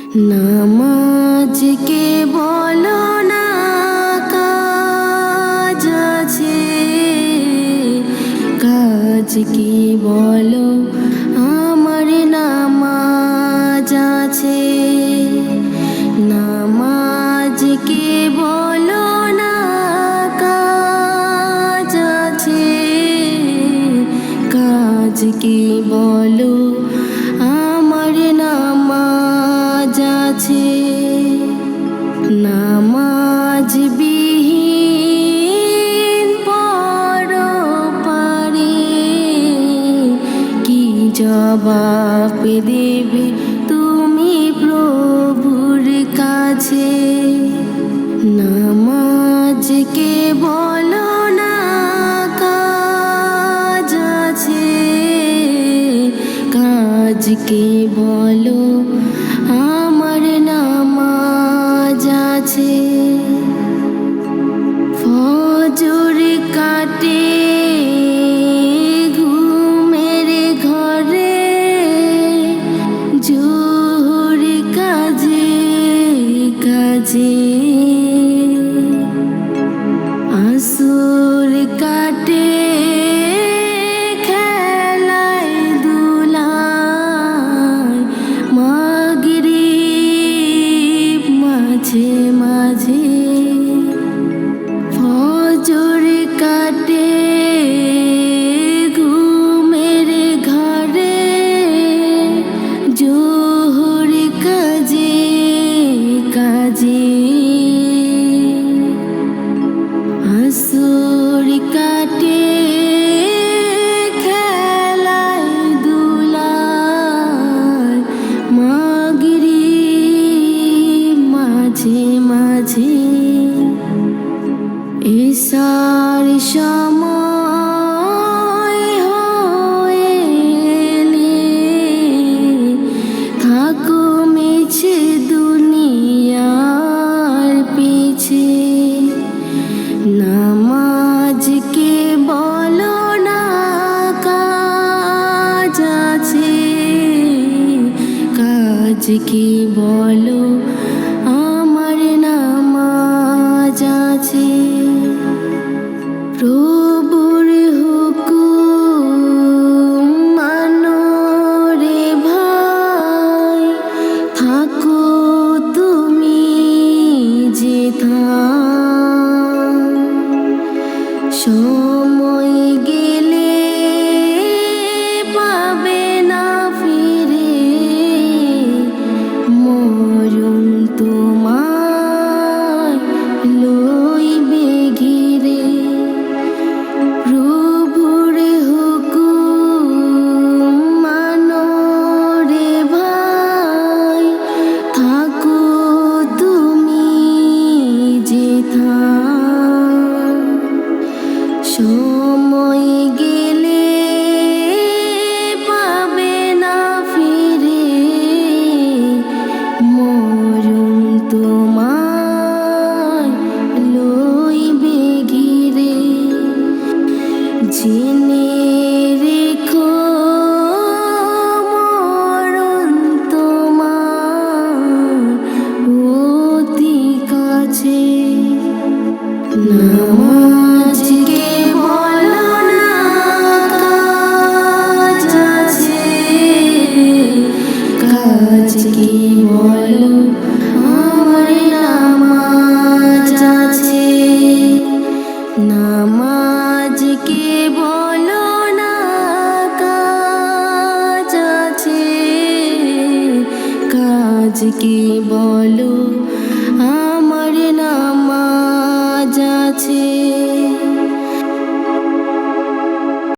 নামাজকে বলো না কাজ আছে, কাজকে বলো আমার নামাজ আছে। নামাজকে বলো না কাজ আছে, কাজকে বলো আমার নামাজ আছে। নামাজ বিহীন পরপারে কি জবাব দেবে তুমি প্রভুর কাছে? নামাজকে বলো না কাজ আছে, কাজকে বলো আমার নামাজ আছে। ফজর কাটে ঘুমের ঘরে, জোহর কাজে কাজে, আসর কাটে খেলায় দুলায়, মাগরিব মাঝে মাঝে। ফজর কাটে ঘুমের ঘরে, জোহর কাজে কাজে, আসর কাটে খেলায় দুলায়, মাগরিব মাঝে মাঝে। এশার সময় হয়ে এলে থাকো মিছে দুনিয়ার পিছে। নামাজকে বলো না কাজ আছে, কাজকে বলো আমার নামাজ আছে। প্রভুর হুকুম মানো রে ভাই, থাকো তুমি যেথায়। সময় গেলে পাবে না ফিরে, মরণ তোমায় লইবে ঘিরে। প্রভুর হুকুম মানো রে ভাই, থাকো তুমি যেথায়। সময় গেলে পাবে না ফিরে, মরণ তোমায় লইবে ঘিরে। জেনে রেখো মরণ তোমার অতি কাছে। নামাজকে বলো না কাজ আছে, কাজকে বলো আমার নামাজ আছে। নামাজকে বলো না কাজ আছে, কাজকে বলো